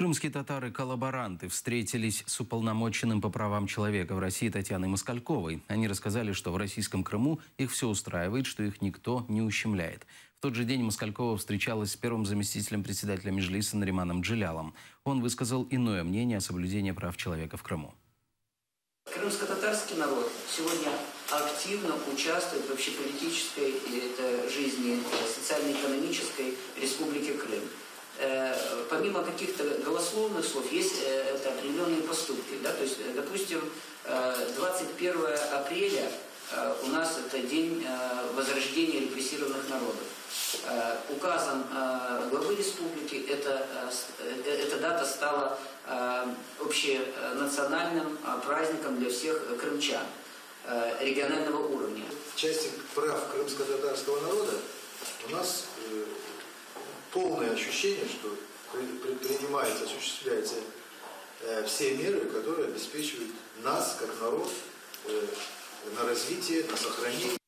Крымские татары-коллаборанты встретились с уполномоченным по правам человека в России Татьяной Москальковой. Они рассказали, что в российском Крыму их все устраивает, что их никто не ущемляет. В тот же день Москалькова встречалась с первым заместителем председателя Меджлиса Нариманом Джилялом. Он высказал иное мнение о соблюдении прав человека в Крыму. Крымско-татарский народ сегодня активно участвует в общеполитической жизни социально-экономической Республики Крым. Помимо каких-то голословных слов, есть определенные поступки. Да? То есть, допустим, 21 апреля у нас это день возрождения репрессированных народов. Указом главы республики эта дата стала общенациональным праздником для всех крымчан регионального уровня. В части прав крымско-татарского народа у нас полное ощущение, что предпринимаются, осуществляются все меры, которые обеспечивают нас, как народ, на развитие, на сохранение.